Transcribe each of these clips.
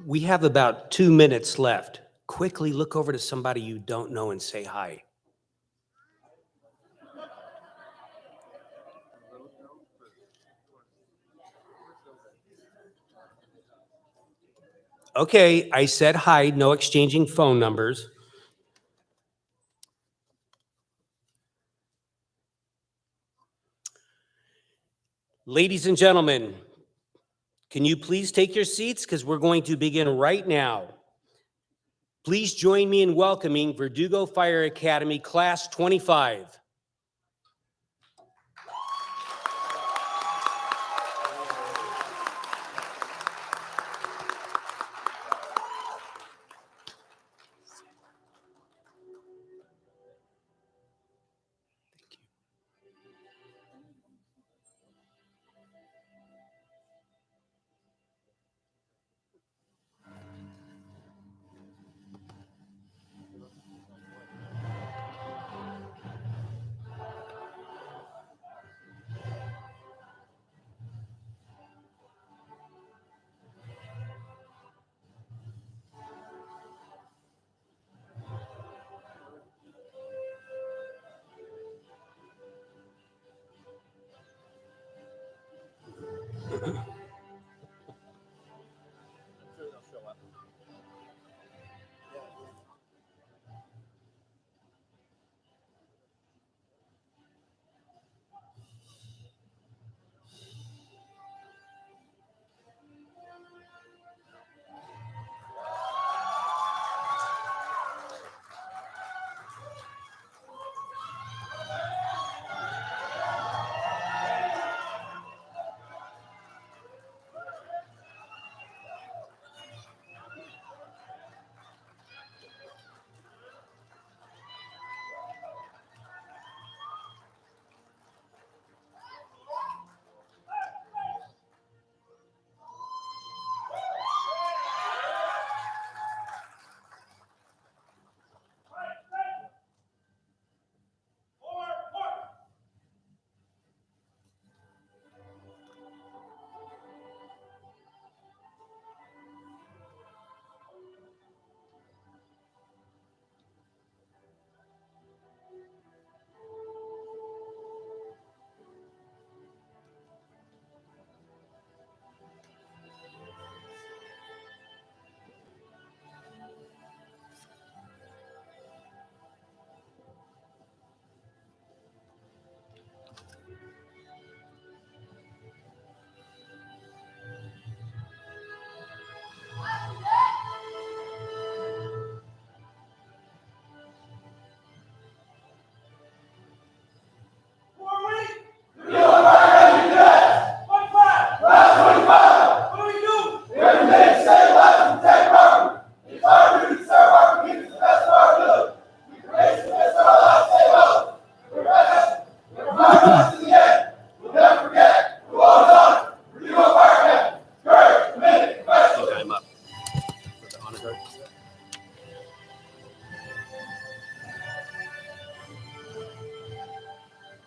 We have about 2 minutes left. Quickly look over to somebody you don't know and say hi. Okay, I said hi, no exchanging phone numbers. Ladies and gentlemen, can you please take your seats because we're going to begin right now. Please join me in welcoming Verdugo Fire Academy Class 25.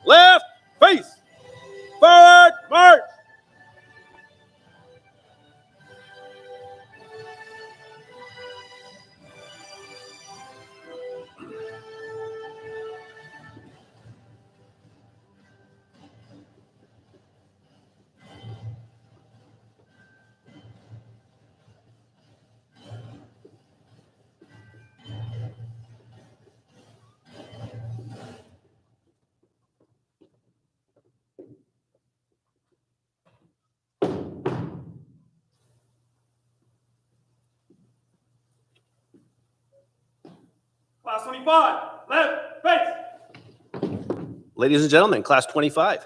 Left, face, forward, march. Class 25, left, face. Ladies and gentlemen, Class 25.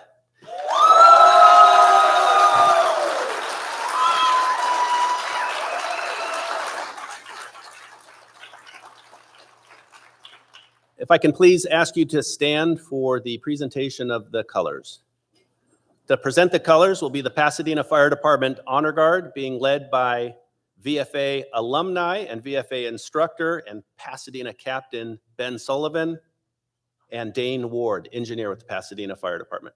If I can please ask you to stand for the presentation of the colors. To present the colors will be the Pasadena Fire Department Honor Guard, being led by VFA alumni and VFA instructor and Pasadena Captain Ben Sullivan, and Dane Ward, engineer with the Pasadena Fire Department.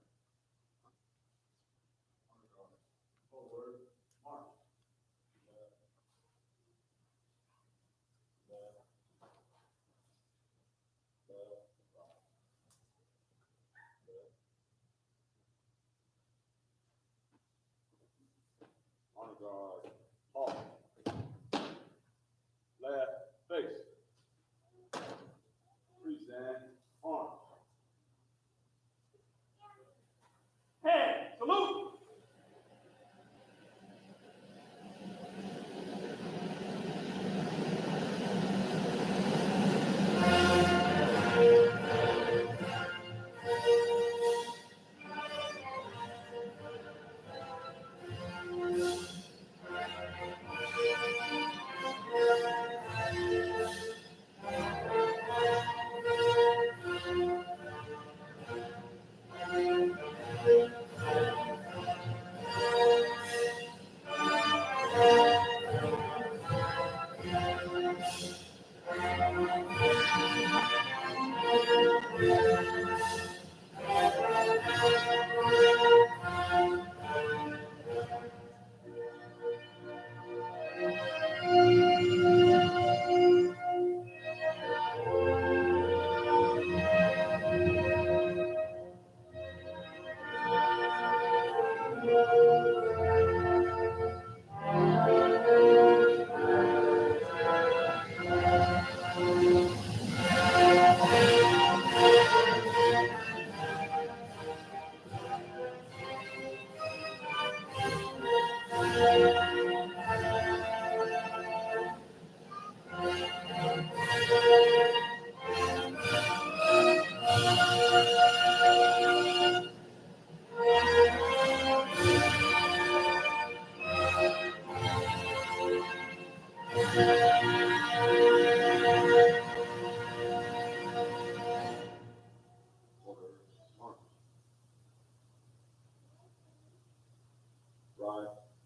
Right,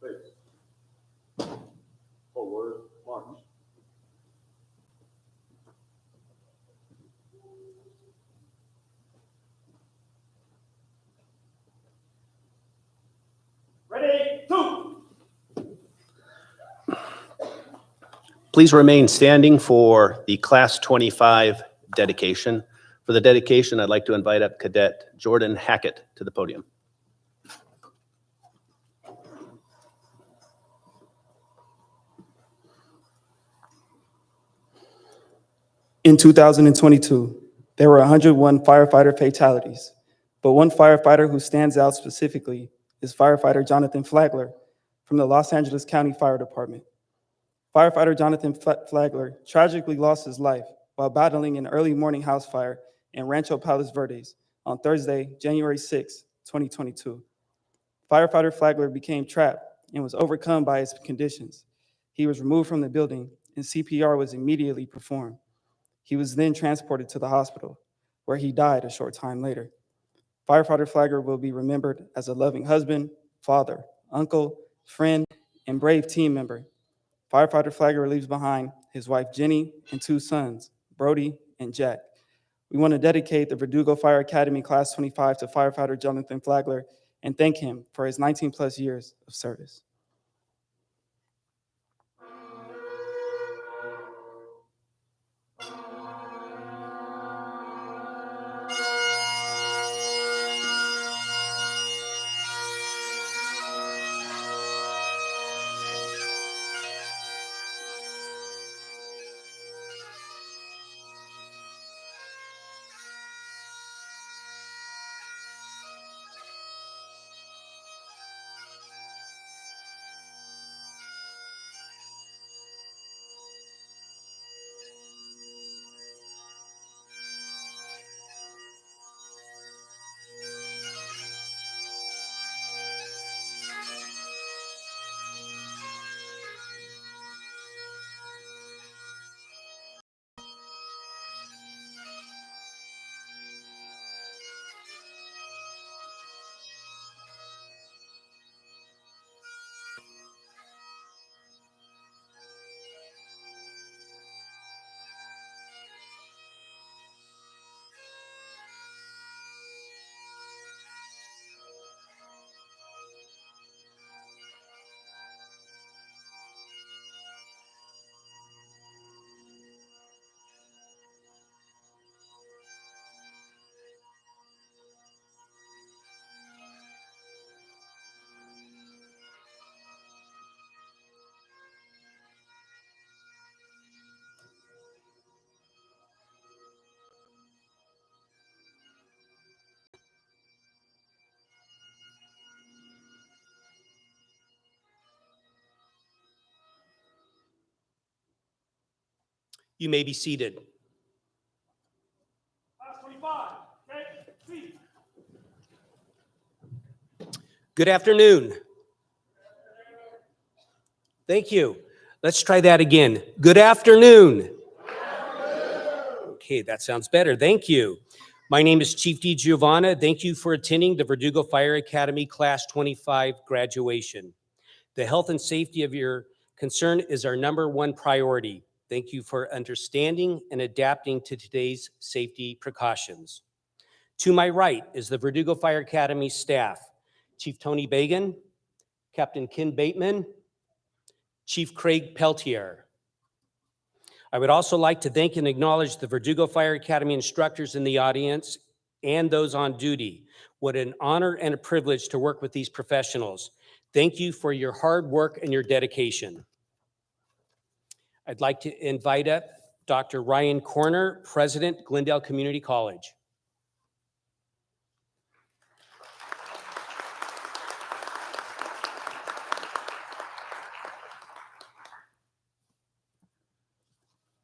face. Forward, march. Ready, two. Please remain standing for the Class 25 dedication. For the dedication, I'd like to invite up Cadet Jordan Hackett to the podium. In 2022, there were 101 firefighter fatalities, but one firefighter who stands out specifically is firefighter Jonathan Flagler from the Los Angeles County Fire Department. Firefighter Jonathan Flagler tragically lost his life while battling an early morning house fire in Rancho Palos Verdes on Thursday, January 6, 2022. Firefighter Flagler became trapped and was overcome by his conditions. He was removed from the building and CPR was immediately performed. He was then transported to the hospital, where he died a short time later. Firefighter Flagler will be remembered as a loving husband, father, uncle, friend, and brave team member. Firefighter Flagler leaves behind his wife Jenny and two sons, Brody and Jack. We want to dedicate the Verdugo Fire Academy Class 25 to firefighter Jonathan Flagler and thank him for his 19+ years of service. You may be seated. Class 25, take seat. Good afternoon. Thank you. Let's try that again. Good afternoon. Okay, that sounds better. Thank you. My name is Chief D. Giovanna. Thank you for attending the Verdugo Fire Academy Class 25 graduation. The health and safety of your concern is our #1 priority. Thank you for understanding and adapting to today's safety precautions. To my right is the Verdugo Fire Academy staff, Chief Tony Bagan, Captain Ken Bateman, Chief Craig Peltier. I would also like to thank and acknowledge the Verdugo Fire Academy instructors in the audience and those on duty. What an honor and a privilege to work with these professionals. Thank you for your hard work and your dedication. I'd like to invite up Dr. Ryan Corner, President, Glendale Community College.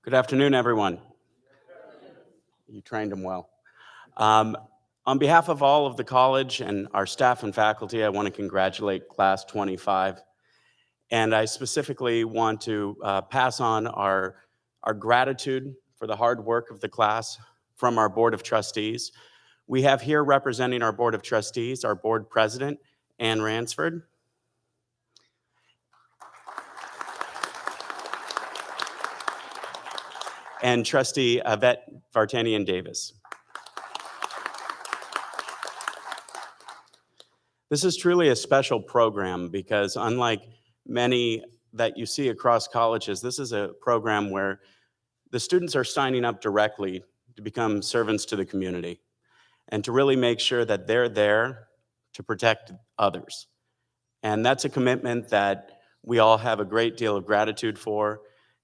Good afternoon, everyone. You trained them well. On behalf of all of the college and our staff and faculty, I want to congratulate Class 25 And I specifically want to pass on our gratitude for the hard work of the class from our Board of Trustees. We have here representing our Board of Trustees, our Board President, Ann Ransford. And Trustee Yvette Vartanian Davis. This is truly a special program because unlike many that you see across colleges, this is a program where the students are signing up directly to become servants to the community and to really make sure that they're there to protect others. And that's a commitment that we all have a great deal of gratitude for,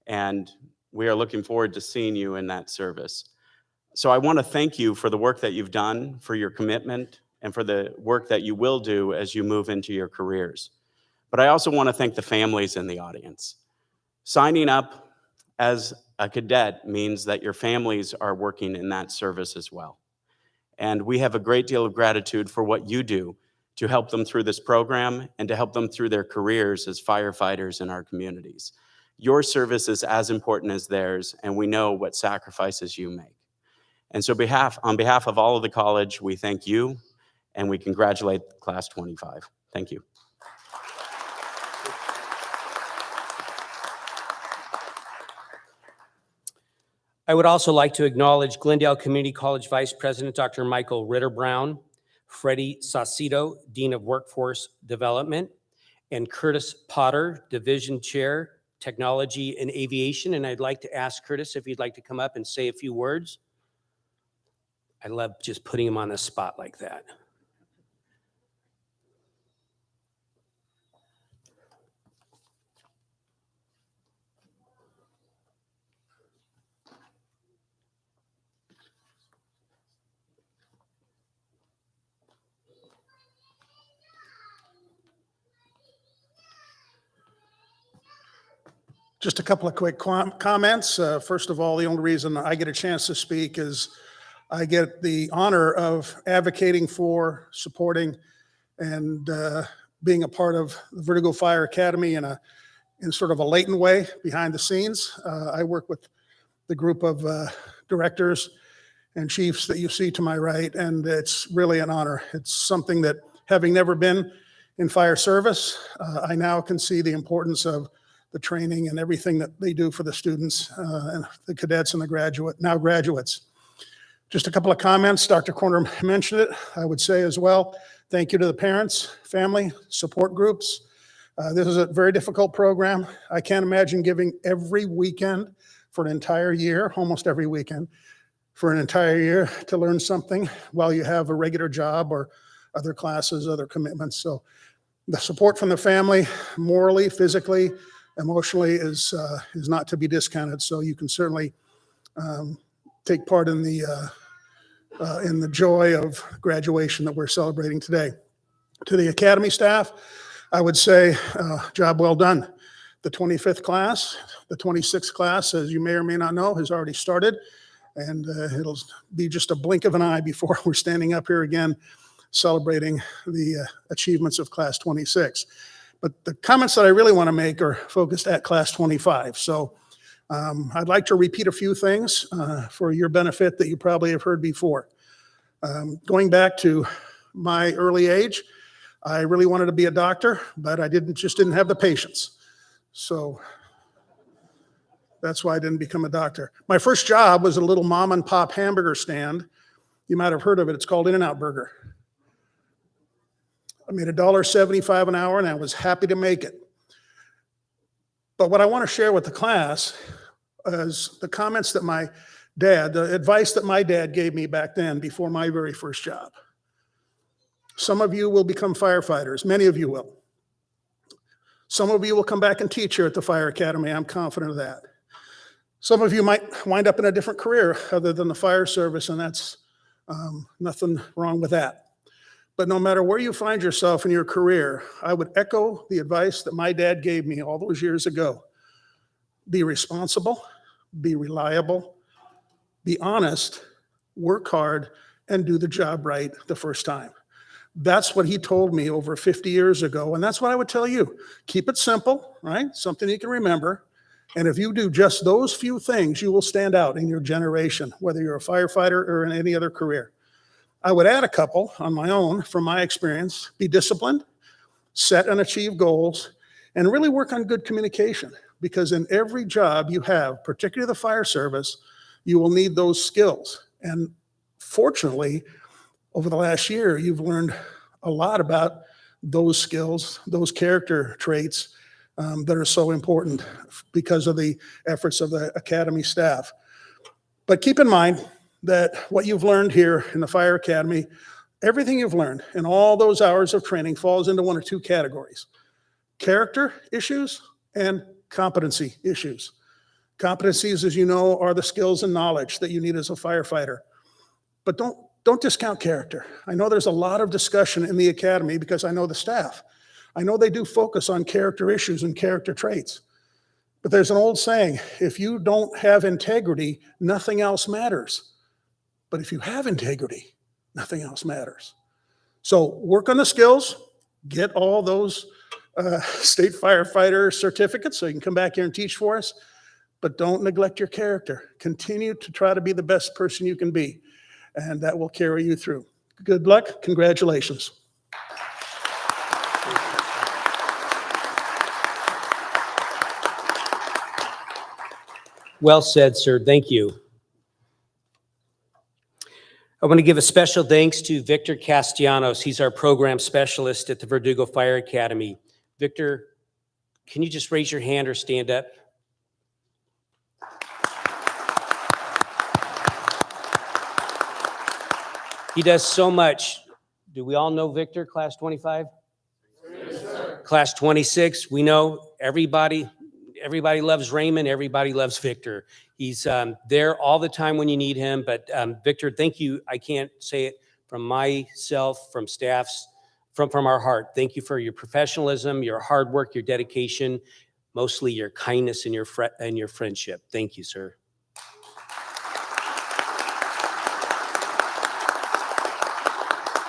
and we are looking forward to seeing you in that service. So I want to thank you for the work that you've done, for your commitment, and for the work that you will do as you move into your careers. But I also want to thank the families in the audience. Signing up as a cadet means that your families are working in that service as well. And we have a great deal of gratitude for what you do to help them through this program and to help them through their careers as firefighters in our communities. Your service is as important as theirs, and we know what sacrifices you make. And so on behalf of all of the college, we thank you and we congratulate Class 25. Thank you. I would also like to acknowledge Glendale Community College Vice President, Dr. Michael Ritter-Brown, Freddie Saucedo, Dean of Workforce Development, and Curtis Potter, Division Chair, Technology and Aviation. And I'd like to ask Curtis if you'd like to come up and say a few words. I love just putting him on the spot like that. Just a couple of quick comments. First of all, the only reason I get a chance to speak is I get the honor of advocating for, supporting, and being a part of the Verdugo Fire Academy in sort of a latent way behind the scenes. I work with the group of directors and chiefs that you see to my right, and it's really an honor. It's something that, having never been in fire service, I now can see the importance of the training and everything that they do for the students and the cadets and the now graduates. Just a couple of comments. Dr. Corner mentioned it. I would say as well, thank you to the parents, family, support groups. This is a very difficult program. I can't imagine giving every weekend for an entire year, almost every weekend, for an entire year to learn something while you have a regular job or other classes, other commitments. So the support from the family, morally, physically, emotionally, is not to be discounted. So you can certainly take part in the joy of graduation that we're celebrating today. To the Academy staff, I would say job well done. The 25th class, the 26th class, as you may or may not know, has already started, and it'll be just a blink of an eye before we're standing up here again celebrating the achievements of Class 26. But the comments that I really want to make are focused at Class 25. So I'd like to repeat a few things for your benefit that you probably have heard before. Going back to my early age, I really wanted to be a doctor, but I just didn't have the patience. So that's why I didn't become a doctor. My first job was a little mom and pop hamburger stand. You might have heard of it. It's called In-N-Out Burger. I made $1.75 an hour, and I was happy to make it. But what I want to share with the class is the comments that the advice that my dad gave me back then before my very first job. Some of you will become firefighters. Many of you will. Some of you will come back and teach here at the Fire Academy. I'm confident of that. Some of you might wind up in a different career other than the fire service, and that's nothing wrong with that. But no matter where you find yourself in your career, I would echo the advice that my dad gave me all those years ago. Be responsible, be reliable, be honest, work hard, and do the job right the first time. That's what he told me over 50 years ago, and that's what I would tell you. Keep it simple, right? Something you can remember. And if you do just those few things, you will stand out in your generation, whether you're a firefighter or in any other career. I would add a couple on my own from my experience. Be disciplined, set and achieve goals, and really work on good communication. Because in every job you have, particularly the fire service, you will need those skills. And fortunately, over the last year, you've learned a lot about those skills, those character traits that are so important because of the efforts of the Academy staff. But keep in mind that what you've learned here in the Fire Academy, everything you've learned in all those hours of training falls into one or two categories: character issues and competency issues. Competencies, as you know, are the skills and knowledge that you need as a firefighter. But don't discount character. I know there's a lot of discussion in the Academy because I know the staff. I know they do focus on character issues and character traits. But there's an old saying, if you don't have integrity, nothing else matters. But if you have integrity, nothing else matters. So work on the skills, get all those state firefighter certificates so you can come back here and teach for us, but don't neglect your character. Continue to try to be the best person you can be, and that will carry you through. Good luck. Congratulations. Well said, sir. Thank you. I want to give a special thanks to Victor Castellanos. He's our program specialist at the Verdugo Fire Academy. Victor, can you just raise your hand or stand up? He does so much. Do we all know Victor, class 25? Yes, sir. Class 26, we know everybody loves Raymond, everybody loves Victor. He's there all the time when you need him. But Victor, thank you. I can't say it from myself, from staffs, from our heart. Thank you for your professionalism, your hard work, your dedication, mostly your kindness and your friendship. Thank you, sir.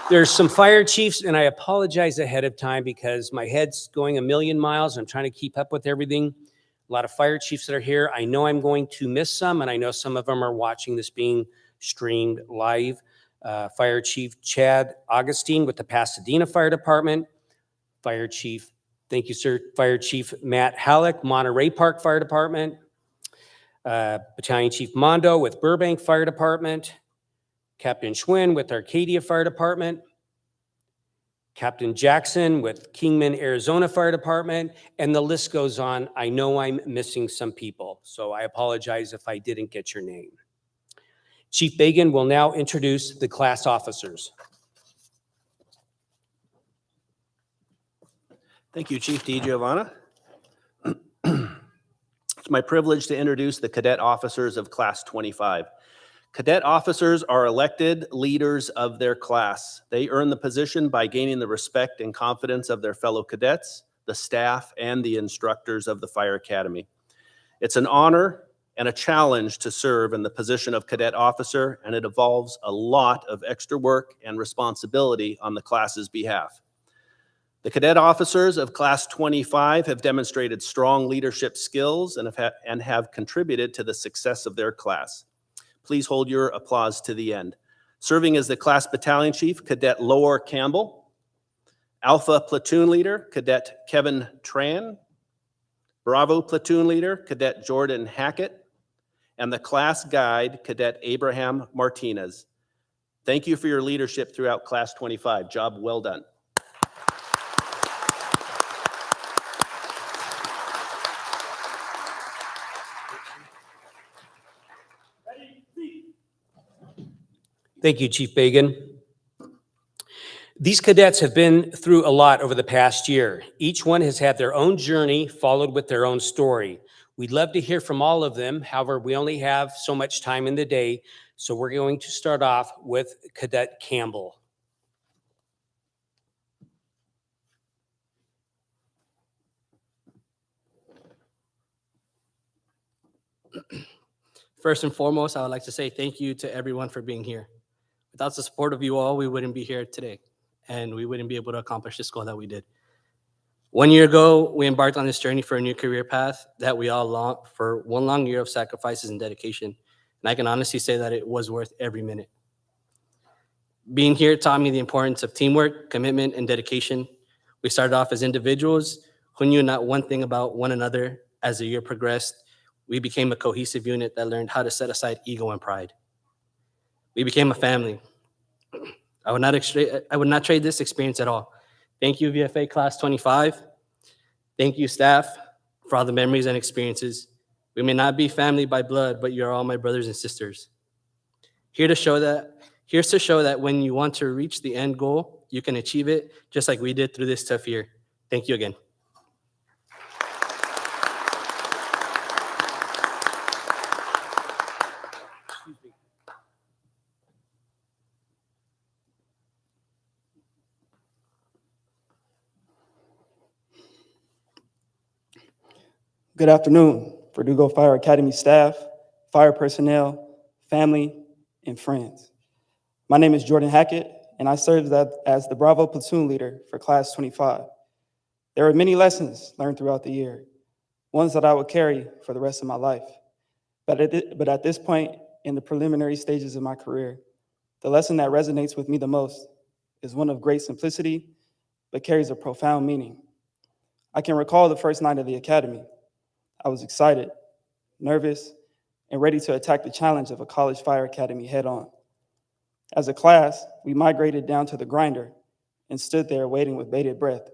There's some fire chiefs, and I apologize ahead of time because my head's going a million miles. I'm trying to keep up with everything. A lot of fire chiefs that are here. I know I'm going to miss some, and I know some of them are watching this being streamed live. Fire Chief Chad Augustine with the Pasadena Fire Department. Fire Chief, thank you, sir. Fire Chief Matt Halleck, Monterey Park Fire Department. Battalion Chief Mondo with Burbank Fire Department. Captain Schwinn with Arcadia Fire Department. Captain Jackson with Kingman, Arizona Fire Department, and the list goes on. I know I'm missing some people, so I apologize if I didn't get your name. Chief Bagan will now introduce the class officers. Thank you, Chief DiGiovanna. It's my privilege to introduce the cadet officers of Class 25. Cadet officers are elected leaders of their class. They earn the position by gaining the respect and confidence of their fellow cadets, the staff, and the instructors of the Fire Academy. It's an honor and a challenge to serve in the position of cadet officer, and it involves a lot of extra work and responsibility on the class's behalf. The cadet officers of Class 25 have demonstrated strong leadership skills and have contributed to the success of their class. Please hold your applause to the end. Serving as the class battalion chief, Cadet Lower Campbell. Alpha Platoon Leader, Cadet Kevin Tran. Bravo Platoon Leader, Cadet Jordan Hackett. And the class guide, Cadet Abraham Martinez. Thank you for your leadership throughout Class 25. Job well done. Thank you, Chief Bagan. These cadets have been through a lot over the past year. Each one has had their own journey, followed with their own story. We'd love to hear from all of them. However, we only have so much time in the day, so we're going to start off with Cadet Campbell. First and foremost, I would like to say thank you to everyone for being here. Without the support of you all, we wouldn't be here today. and we wouldn't be able to accomplish this goal that we did. 1 year ago, we embarked on this journey for a new career path that we all longed for, 1 long year of sacrifices and dedication. And I can honestly say that it was worth every minute. Being here taught me the importance of teamwork, commitment, and dedication. We started off as individuals who knew not one thing about one another. As the year progressed, we became a cohesive unit that learned how to set aside ego and pride. We became a family. I would not trade this experience at all. Thank you, VFA Class 25. Thank you, staff, for all the memories and experiences. We may not be family by blood, but you're all my brothers and sisters. Here's to show that when you want to reach the end goal, you can achieve it, just like we did through this tough year. Thank you again. Good afternoon, Verdugo Fire Academy staff, fire personnel, family, and friends. My name is Jordan Hackett, and I serve as the Bravo platoon leader for Class 25. There are many lessons learned throughout the year, ones that I will carry for the rest of my life. But at this point in the preliminary stages of my career, the lesson that resonates with me the most is one of great simplicity, but carries a profound meaning. I can recall the first night of the academy. I was excited, nervous, and ready to attack the challenge of a college fire academy head on. As a class, we migrated down to the grinder and stood there waiting with bated breath,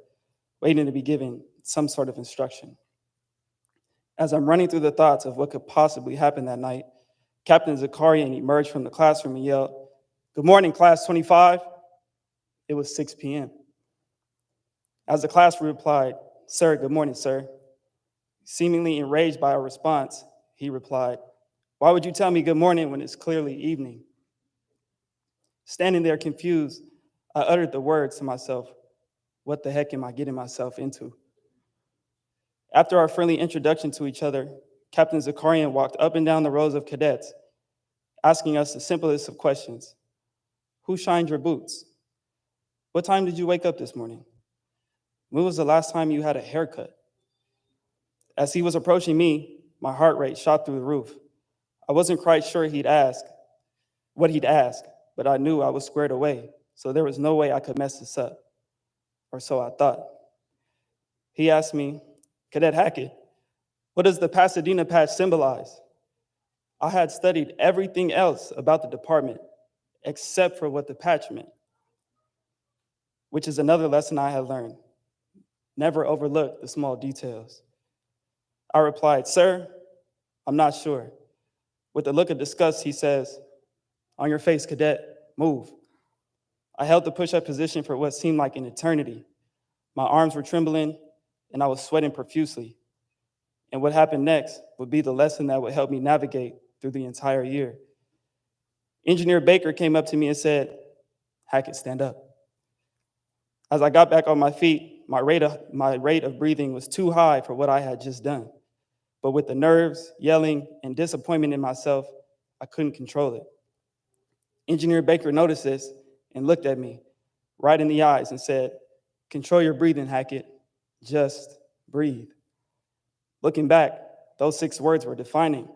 waiting to be given some sort of instruction. As I'm running through the thoughts of what could possibly happen that night, Captain Zakarian emerged from the classroom and yelled, "Good morning, Class 25. It was 6 p.m. As the class replied, "Sir, good morning, sir." Seemingly enraged by our response, he replied, "Why would you tell me good morning when it's clearly evening?" Standing there confused, I uttered the words to myself, "What the heck am I getting myself into?" After our friendly introduction to each other, Captain Zakarian walked up and down the rows of cadets, asking us the simplest of questions. Who shined your boots? What time did you wake up this morning? When was the last time you had a haircut? As he was approaching me, my heart rate shot through the roof. I wasn't quite sure what he'd ask, but I knew I was squared away, so there was no way I could mess this up, or so I thought. He asked me, "Cadet Hackett, what does the Pasadena patch symbolize?" I had studied everything else about the department except for what the patch meant, which is another lesson I had learned. Never overlook the small details. I replied, "Sir, I'm not sure." With a look of disgust, he says, "On your face, cadet, move." I held the push-up position for what seemed like an eternity. My arms were trembling, and I was sweating profusely. And what happened next would be the lesson that would help me navigate through the entire year. Engineer Baker came up to me and said, "Hackett, stand up." As I got back on my feet, my rate of breathing was too high for what I had just done. But with the nerves, yelling, and disappointment in myself, I couldn't control it. Engineer Baker noticed this and looked at me right in the eyes and said, "Control your breathing, Hackett. Just breathe." Looking back, those 6 words were defining.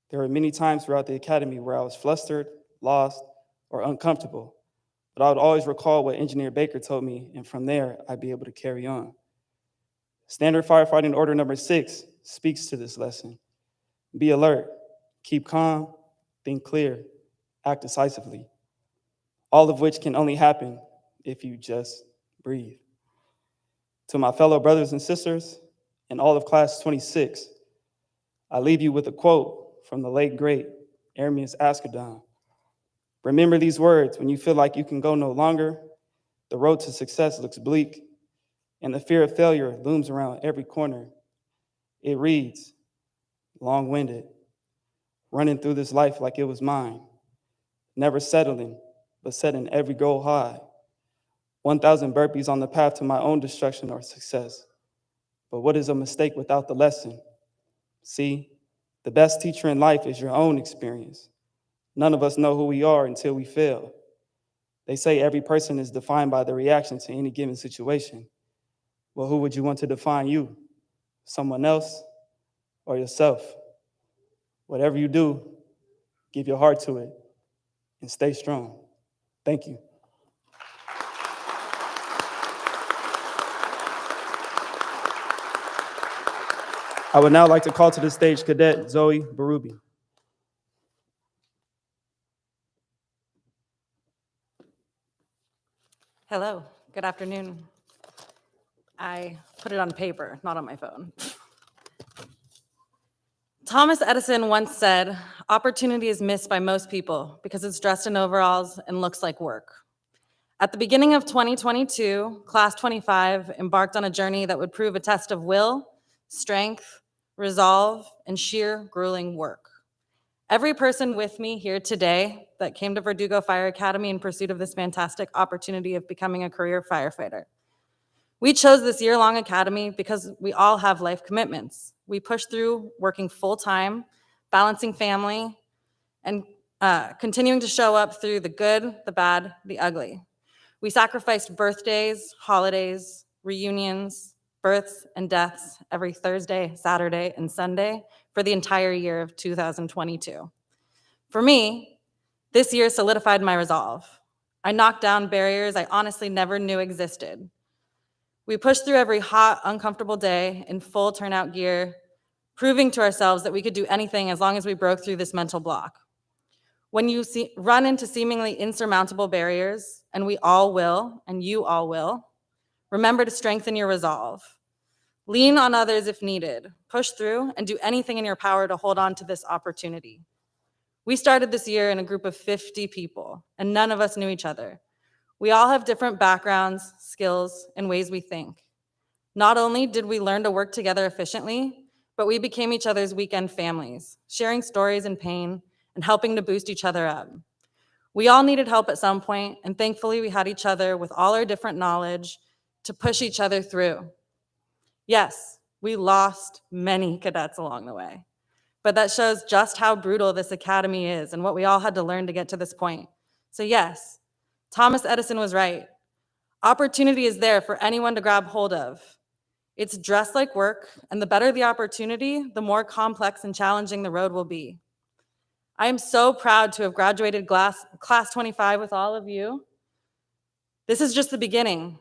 There were many times throughout the academy where I was flustered, lost, or uncomfortable, but I would always recall what Engineer Baker told me, and from there, I'd be able to carry on. Standard Firefighting Order number 6 speaks to this lesson. Be alert, keep calm, think clear, act decisively, all of which can only happen if you just breathe. To my fellow brothers and sisters and all of Class 26, I leave you with a quote from the late, great Ermias Ascadon. Remember these words when you feel like you can go no longer, the road to success looks bleak, and the fear of failure looms around every corner. It reads, long-winded, running through this life like it was mine, never settling, but setting every goal high. 1,000 burpees on the path to my own destruction or success. But what is a mistake without the lesson? See, the best teacher in life is your own experience. None of us know who we are until we fail. They say every person is defined by their reaction to any given situation. Well, who would you want to define you? Someone else or yourself? Whatever you do, give your heart to it and stay strong. Thank you. I would now like to call to the stage Cadet Zoe Berube. Hello, good afternoon. I put it on paper, not on my phone. Thomas Edison once said, "Opportunity is missed by most people because it's dressed in overalls and looks like work." At the beginning of 2022, Class 25 embarked on a journey that would prove a test of will, strength, resolve, and sheer grueling work. Every person with me here today that came to Verdugo Fire Academy in pursuit of this fantastic opportunity of becoming a career firefighter. We chose this year-long academy because we all have life commitments. We push through working full-time, balancing family, and continuing to show up through the good, the bad, the ugly. We sacrificed birthdays, holidays, reunions, births, and deaths every Thursday, Saturday, and Sunday for the entire year of 2022. For me, this year solidified my resolve. I knocked down barriers I honestly never knew existed. We pushed through every hot, uncomfortable day in full turnout gear, proving to ourselves that we could do anything as long as we broke through this mental block. When you run into seemingly insurmountable barriers, and we all will, and you all will, remember to strengthen your resolve. Lean on others if needed, push through, and do anything in your power to hold on to this opportunity. We started this year in a group of 50 people, and none of us knew each other. We all have different backgrounds, skills, and ways we think. Not only did we learn to work together efficiently, but we became each other's weekend families, sharing stories and pain, and helping to boost each other up. We all needed help at some point, and thankfully we had each other with all our different knowledge to push each other through. Yes, we lost many cadets along the way, but that shows just how brutal this academy is and what we all had to learn to get to this point. So yes, Thomas Edison was right. Opportunity is there for anyone to grab hold of. It's dressed like work, and the better the opportunity, the more complex and challenging the road will be. I am so proud to have graduated class 25 with all of you. This is just the beginning.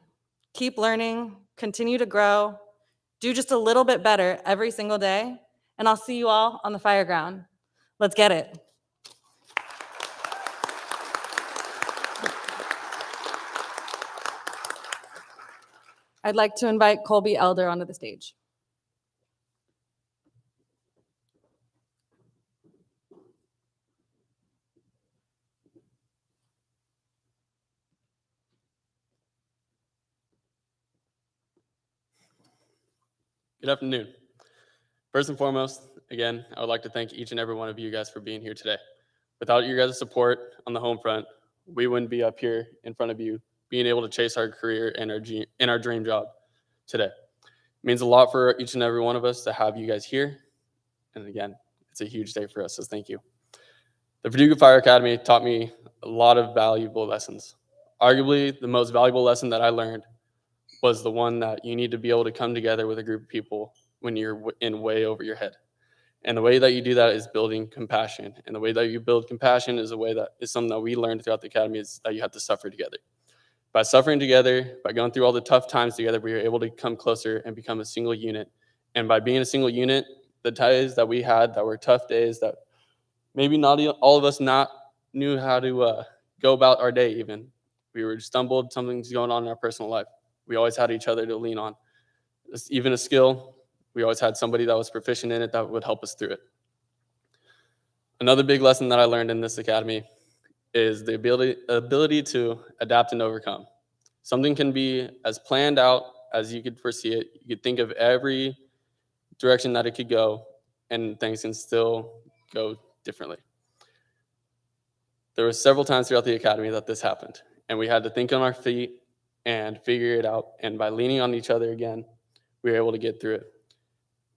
Keep learning, continue to grow, do just a little bit better every single day, and I'll see you all on the fire ground. Let's get it. I'd like to invite Colby Elder onto the stage. Good afternoon. First and foremost, again, I would like to thank each and every one of you guys for being here today. Without your guys' support on the home front, we wouldn't be up here in front of you, being able to chase our career and our dream job today. It means a lot for each and every one of us to have you guys here. And again, it's a huge day for us, so thank you. The Verdugo Fire Academy taught me a lot of valuable lessons. Arguably, the most valuable lesson that I learned was the one that you need to be able to come together with a group of people when you're in way over your head. And the way that you do that is building compassion. And the way that you build compassion is a way that is something that we learned throughout the academy, is that you have to suffer together. By suffering together, by going through all the tough times together, we were able to come closer and become a single unit. And by being a single unit, the days that we had that were tough days that maybe not all of us not knew how to go about our day even. We were stumbled, something's going on in our personal life. We always had each other to lean on. Even a skill, we always had somebody that was proficient in it that would help us through it. Another big lesson that I learned in this academy is the ability to adapt and overcome. Something can be as planned out as you could foresee it. You could think of every direction that it could go, and things can still go differently. There were several times throughout the academy that this happened, and we had to think on our feet and figure it out. And by leaning on each other again, we were able to get through it.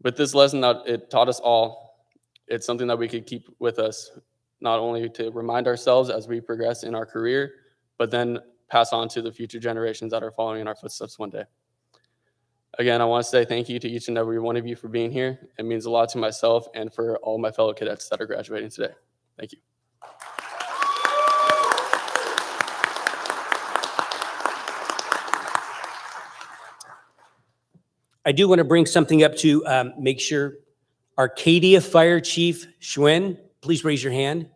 With this lesson that it taught us all, it's something that we could keep with us, not only to remind ourselves as we progress in our career, but then pass on to the future generations that are following in our footsteps one day. Again, I want to say thank you to each and every one of you for being here. It means a lot to myself and for all my fellow cadets that are graduating today. Thank you. I do want to bring something up to make sure. Arcadia Fire Chief Schwinn, please raise your hand.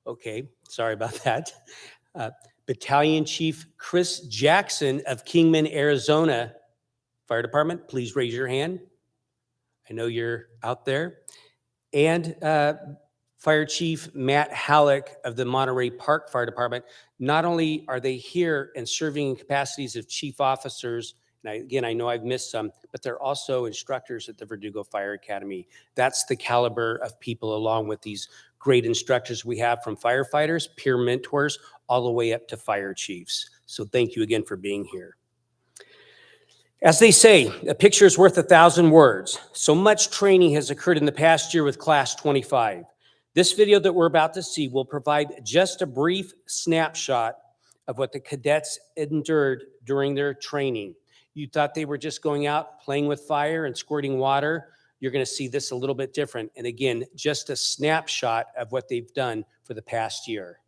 Okay, sorry about that. Battalion Chief Chris Jackson of Kingman, Arizona Fire Department, please raise your hand. I know you're out there. And Fire Chief Matt Halleck of the Monterey Park Fire Department. Not only are they here and serving in capacities of chief officers, and again, I know I've missed some, but they're also instructors at the Verdugo Fire Academy. That's the caliber of people, along with these great instructors we have, from firefighters, peer mentors, all the way up to fire chiefs. So thank you again for being here. As they say, a picture is worth 1,000 words. So much training has occurred in the past year with Class 25. This video that we're about to see will provide just a brief snapshot of what the cadets endured during their training. You thought they were just going out, playing with fire and squirting water. You're going to see this a little bit different. And again, just a snapshot of what they've done for the past year.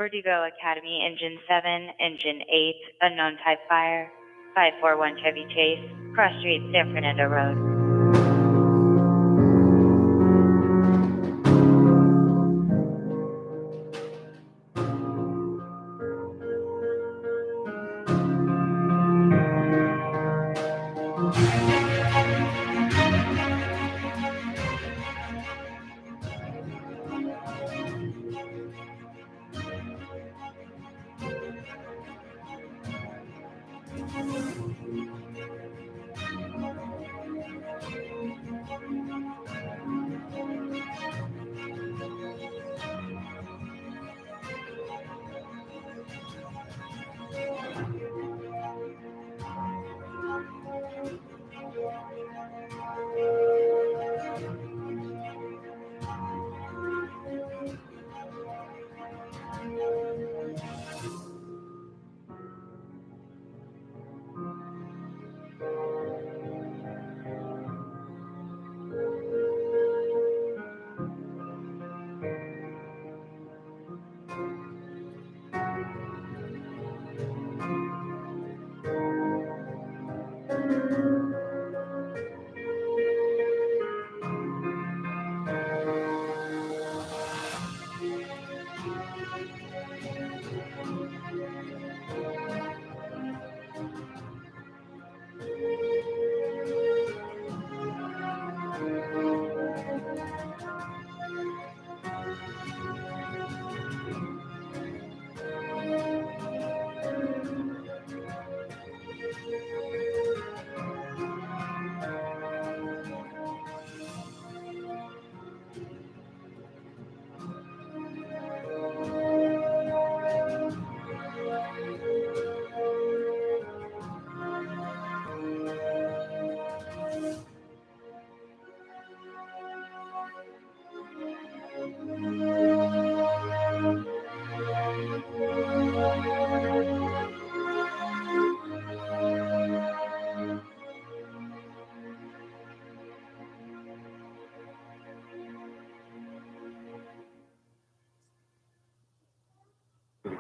Verdugo Academy, Engine 7, Engine 8, unknown type fire, 541 Chevy Chase, Cross Street, San Fernando Road.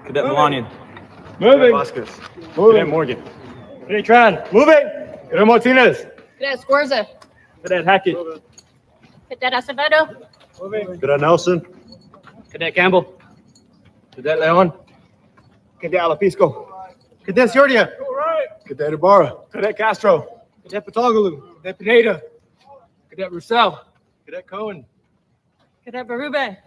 Cadet Melanian. Moving. Vasquez. Cadet Morgan. Cadet Tran. Moving. Cadet Martinez. Cadet Scorza. Cadet Hackett. Cadet Acevedo. Moving. Cadet Nelson. Cadet Campbell. Cadet Leon. Cadet Alapisco. Cadet Ciordia. Cadet Ibarra. Cadet Castro. Cadet Patoglu. Cadet Pineda. Cadet Roussel. Cadet Cohen. Cadet Berube.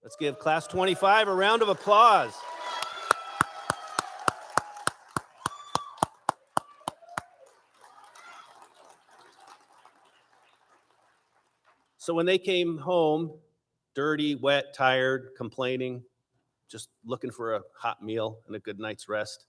Let's give Class 25 a round of applause. So when they came home, dirty, wet, tired, complaining, just looking for a hot meal and a good night's rest,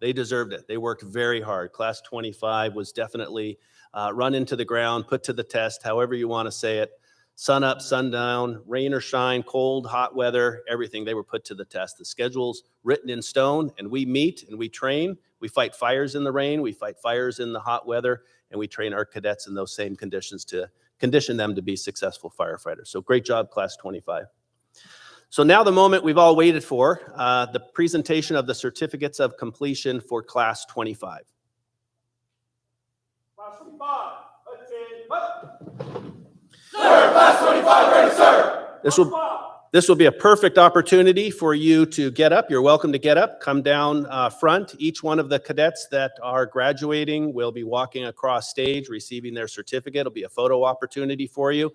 they deserved it. They worked very hard. Class 25 was definitely run into the ground, put to the test, however you want to say it. Sun up, sun down, rain or shine, cold, hot weather, everything, they were put to the test. The schedule's written in stone, and we meet and we train. We fight fires in the rain, we fight fires in the hot weather, and we train our cadets in those same conditions to condition them to be successful firefighters. So great job, Class 25. So now the moment we've all waited for, the presentation of the certificates of completion for Class 25. Class 25, let's Sir, Class 25, ready, sir. This will be a perfect opportunity for you to get up. You're welcome to get up, come down front. Each one of the cadets that are graduating will be walking across stage, receiving their certificate. It'll be a photo opportunity for you.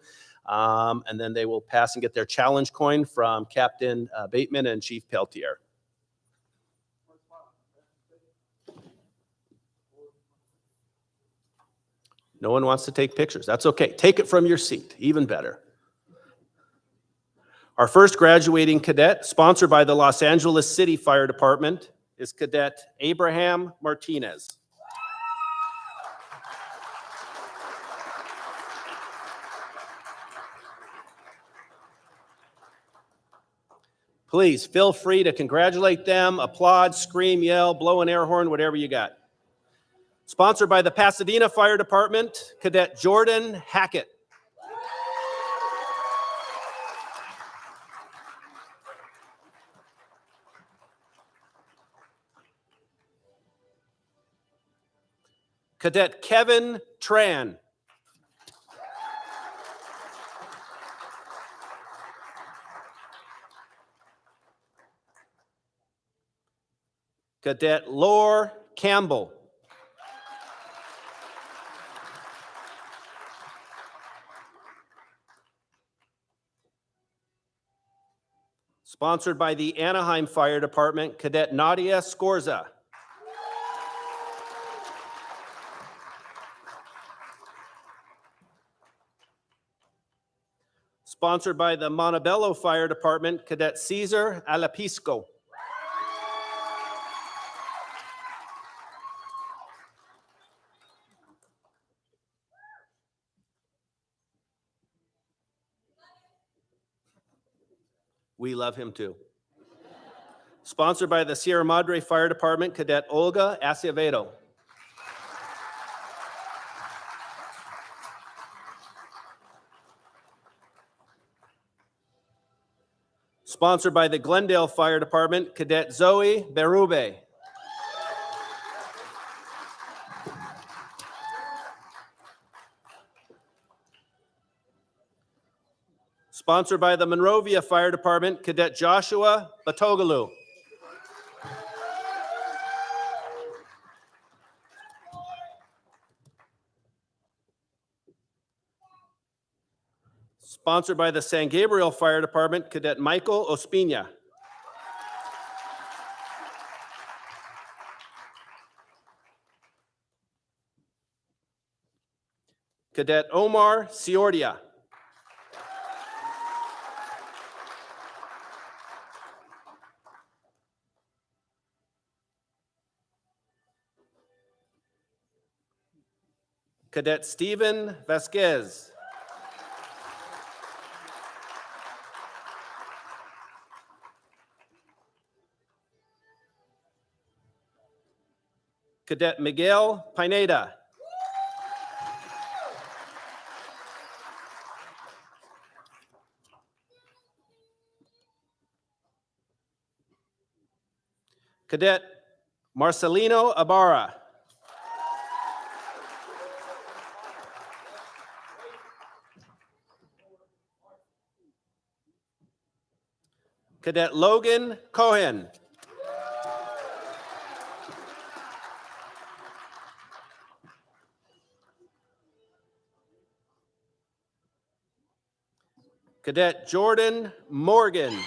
And then they will pass and get their challenge coin from Captain Bateman and Chief Peltier. No one wants to take pictures. That's okay. Take it from your seat, even better. Our first graduating cadet, sponsored by the Los Angeles City Fire Department, is Cadet Abraham Martinez. Please feel free to congratulate them, applaud, scream, yell, blow an air horn, whatever you got. Sponsored by the Pasadena Fire Department, Cadet Jordan Hackett. Cadet Kevin Tran. Cadet Lore Campbell. Sponsored by the Anaheim Fire Department, Cadet Nadia Scorza. Sponsored by the Montebello Fire Department, Cadet Cesar Alapisco. We love him too. Sponsored by the Sierra Madre Fire Department, Cadet Olga Acevedo. Sponsored by the Glendale Fire Department, Cadet Zoe Berube. Sponsored by the Monrovia Fire Department, Cadet Joshua Batogaloo. Sponsored by the San Gabriel Fire Department, Cadet Michael Ospina. Cadet Omar Ciordia. Cadet Steven Vasquez. Cadet Miguel Pineda. Cadet Marcelino Ibarra. Cadet Logan Cohen. Cadet Jordan Morgan.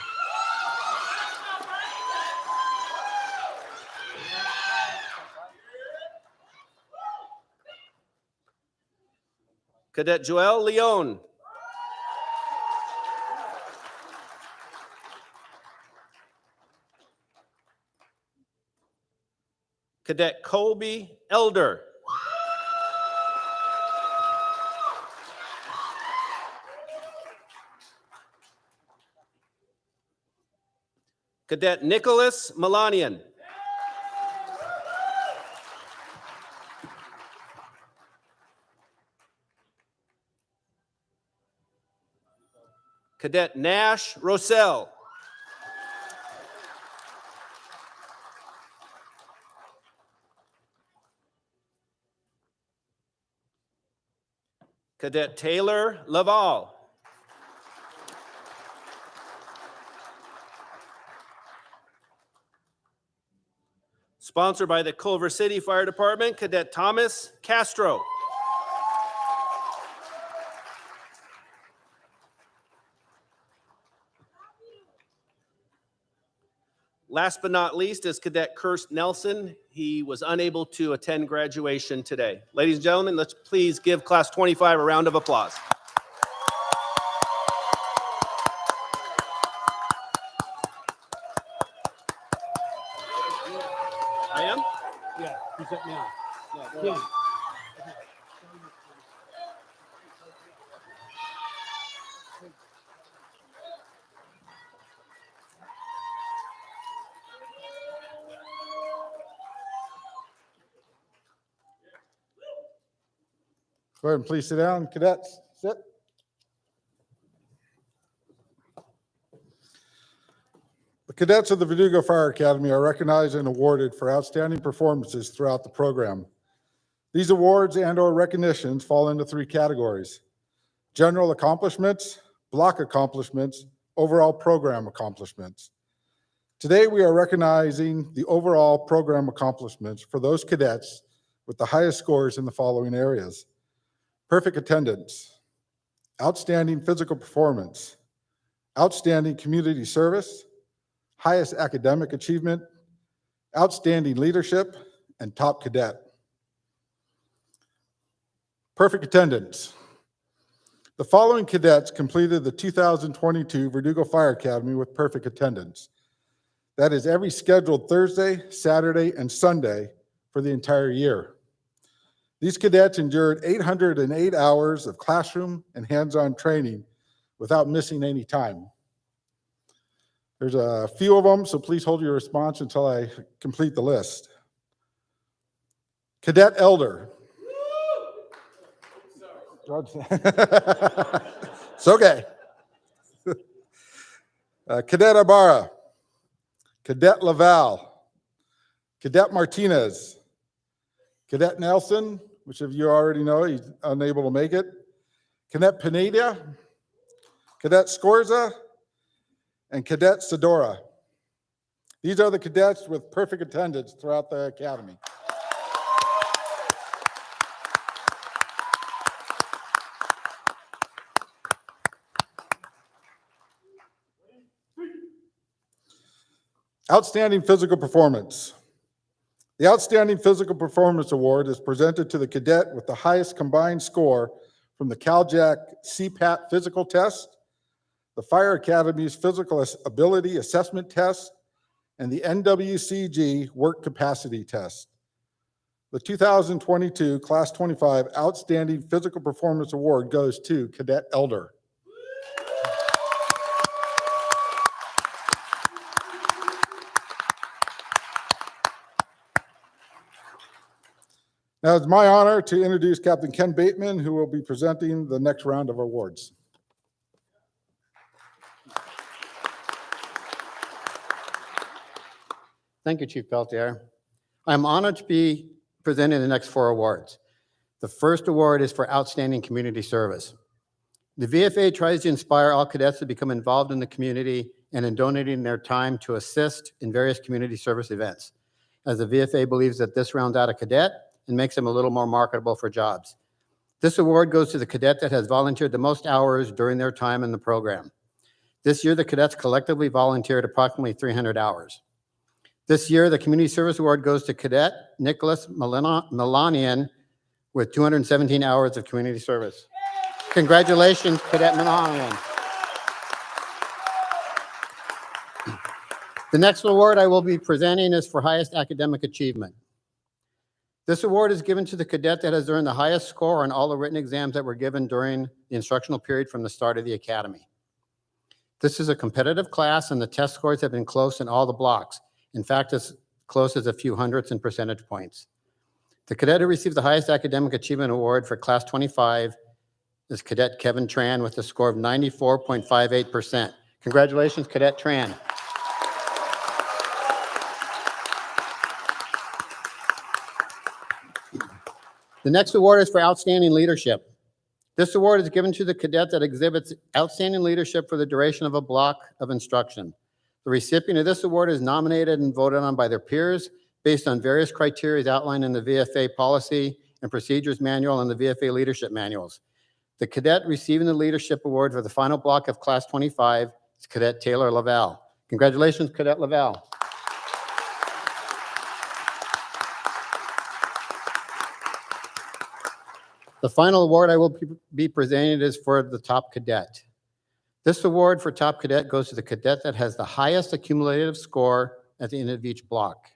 Cadet Joel Leon. Cadet Colby Elder. Cadet Nicholas Melanian. Cadet Nash Rossell. Cadet Taylor Laval. Sponsored by the Culver City Fire Department, Cadet Thomas Castro. Last but not least is Cadet Kirst Nelson. He was unable to attend graduation today. Ladies and gentlemen, let's please give Class 25 a round of applause. I am? Yeah, he's up now. Go ahead and please sit down. Cadets, sit. The cadets of the Verdugo Fire Academy are recognized and awarded for outstanding performances throughout the program. These awards and/or recognitions fall into 3 categories: general accomplishments, block accomplishments, overall program accomplishments. Today, we are recognizing the overall program accomplishments for those cadets with the highest scores in the following areas: perfect attendance, outstanding physical performance, outstanding community service, highest academic achievement, outstanding leadership, and top cadet. Perfect attendance. The following cadets completed the 2022 Verdugo Fire Academy with perfect attendance. That is every scheduled Thursday, Saturday, and Sunday for the entire year. These cadets endured 808 hours of classroom and hands-on training without missing any time. There's a few of them, so please hold your response until I complete the list. Cadet Elder. It's okay. Cadet Ibarra. Cadet Laval. Cadet Martinez. Cadet Nelson, which of you already know, he's unable to make it. Cadet Pineda. Cadet Scorza. And Cadet Sedora. These are the cadets with perfect attendance throughout the academy. Outstanding physical performance. The Outstanding Physical Performance Award is presented to the cadet with the highest combined score from the CalJack CPAT physical test, the Fire Academy's Physical Ability Assessment Test, and the NWCG Work Capacity Test. The 2022 Class 25 Outstanding Physical Performance Award goes to Cadet Elder. Now, it's my honor to introduce Captain Ken Bateman, who will be presenting the next round of awards. Thank you, Chief Peltier. I'm honored to be presenting the next 4 awards. The first award is for outstanding community service. The VFA tries to inspire all cadets to become involved in the community and in donating their time to assist in various community service events, as the VFA believes that this rounds out a cadet and makes them a little more marketable for jobs. This award goes to the cadet that has volunteered the most hours during their time in the program. This year, the cadets collectively volunteered approximately 300 hours. This year, the Community Service Award goes to Cadet Nicholas Melanian with 217 hours of community service. Congratulations, Cadet Melanian. The next award I will be presenting is for highest academic achievement. This award is given to the cadet that has earned the highest score on all the written exams that were given during the instructional period from the start of the academy. This is a competitive class, and the test scores have been close in all the blocks. In fact, as close as a few hundredths in percentage points. The cadet who received the highest academic achievement award for Class 25 is Cadet Kevin Tran with a score of 94.58%. Congratulations, Cadet Tran. The next award is for outstanding leadership. This award is given to the cadet that exhibits outstanding leadership for the duration of a block of instruction. The recipient of this award is nominated and voted on by their peers based on various criteria outlined in the VFA Policy and Procedures Manual and the VFA Leadership Manuals. The cadet receiving the leadership award for the final block of Class 25 is Cadet Taylor Laval. Congratulations, Cadet Laval. The final award I will be presenting is for the top cadet. This award for top cadet goes to the cadet that has the highest accumulative score at the end of each block.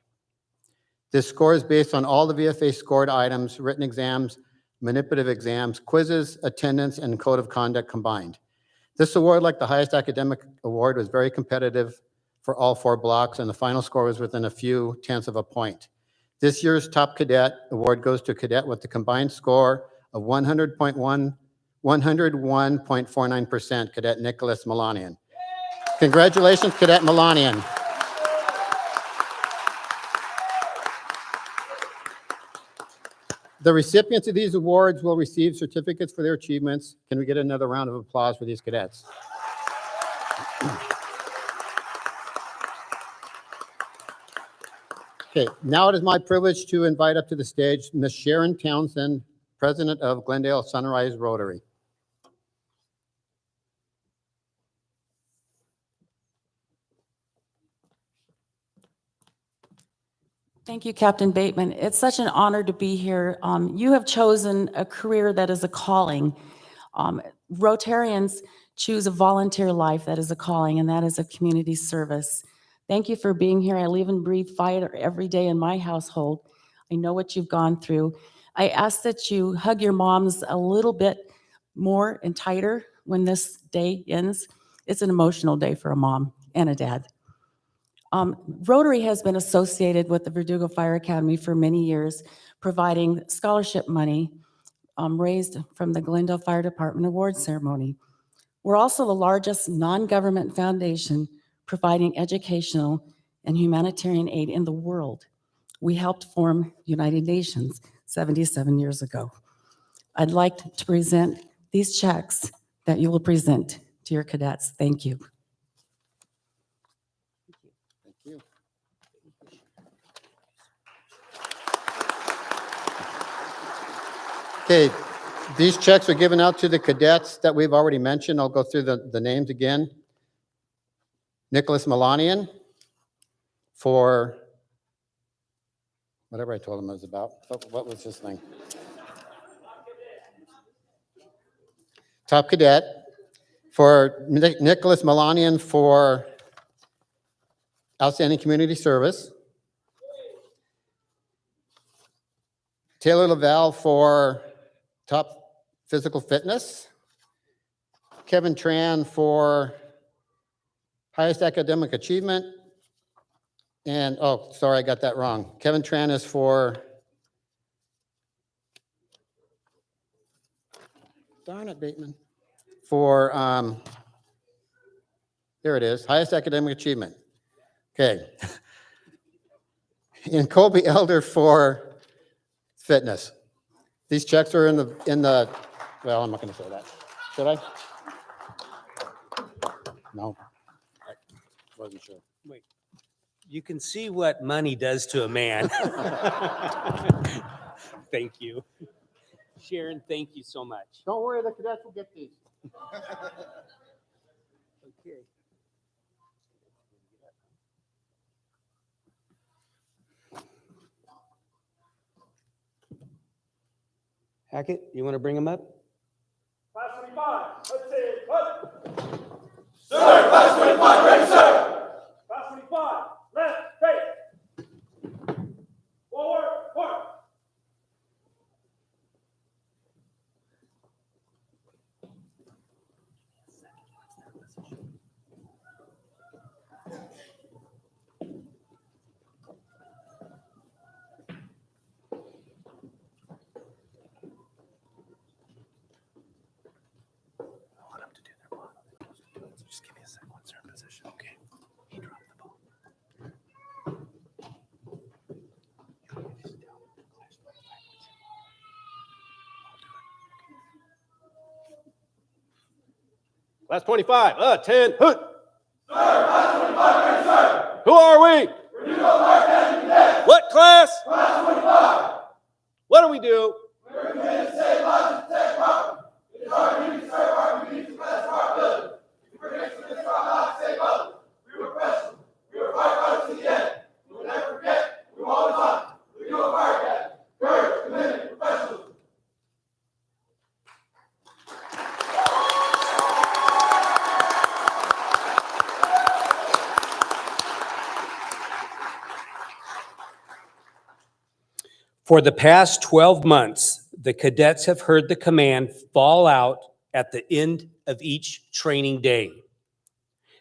This score is based on all the VFA scored items, written exams, manipulative exams, quizzes, attendance, and code of conduct combined. This award, like the highest academic award, was very competitive for all 4 blocks, and the final score was within a few tenths of a point. This year's top cadet award goes to a cadet with the combined score of 101.49%, Cadet Nicholas Melanian. Congratulations, Cadet Melanian. The recipients of these awards will receive certificates for their achievements. Can we get another round of applause for these cadets? Okay, now it is my privilege to invite up to the stage Ms. Sharon Townsend, President of Glendale Sunrise Rotary. Thank you, Captain Bateman. It's such an honor to be here. You have chosen a career that is a calling. Rotarians choose a volunteer life that is a calling, and that is a community service. Thank you for being here. I live and breathe fire every day in my household. I know what you've gone through. I ask that you hug your moms a little bit more and tighter when this day ends. It's an emotional day for a mom and a dad. Rotary has been associated with the Verdugo Fire Academy for many years, providing scholarship money raised from the Glendale Fire Department Award Ceremony. We're also the largest non-government foundation providing educational and humanitarian aid in the world. We helped form United Nations 77 years ago. I'd like to present these checks that you will present to your cadets. Thank you. Okay, these checks are given out to the cadets that we've already mentioned. I'll go through the names again. Nicholas Melanian for whatever I told him it was about. What was his thing? Top cadet. For Nicholas Melanian for outstanding community service. Taylor Laval for top physical fitness. Kevin Tran for highest academic achievement. And, oh, sorry, I got that wrong. Kevin Tran is for, darn it, Bateman, for, there it is, highest academic achievement. Okay. And Colby Elder for fitness. These checks are in the, well, I'm not going to say that. Should I? No. I wasn't sure. Wait, you can see what money does to a man. Thank you. Sharon, thank you so much. Don't worry, the cadets will get these. Okay. Hackett, you want to bring him up? Class 25, let's say, what? Sir, class 25, ready, sir. Class 25, left, face. Forward, forward. Just give me a second once they're in position. Okay. Class 25, 10, hoot. Who are we? What class? What do we do? For the past 12 months, the cadets have heard the command fall out at the end of each training day.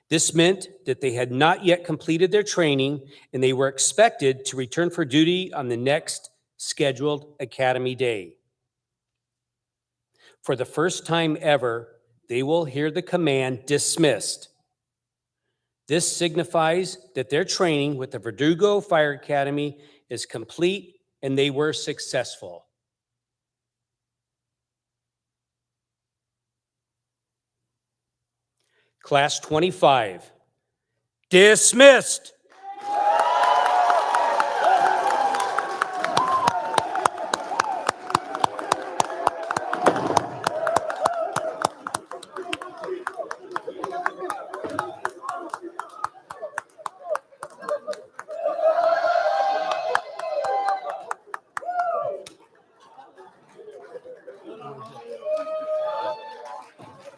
This meant that they had not yet completed their training and they were expected to return for duty on the next scheduled academy day. For the first time ever, they will hear the command dismissed. This signifies that their training with the Verdugo Fire Academy is complete and they were successful. Class 25, dismissed.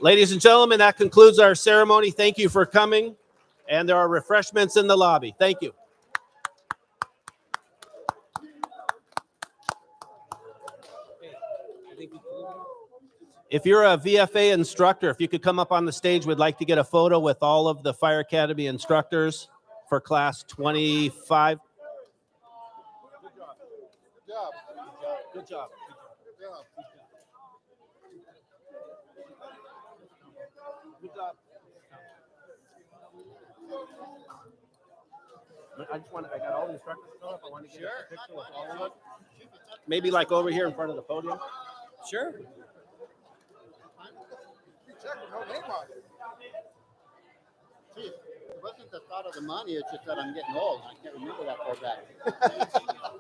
Ladies and gentlemen, that concludes our ceremony. Thank you for coming. And there are refreshments in the lobby. Thank you. If you're a VFA instructor, if you could come up on the stage, we'd like to get a photo with all of the Fire Academy instructors for class 25. Good job. Good job. I got all the instructors up. I want to get a picture with all of them. Maybe like over here in front of the podium. Sure. Chief, it wasn't the thought of the money, it's just that I'm getting old. I can't remember that far back.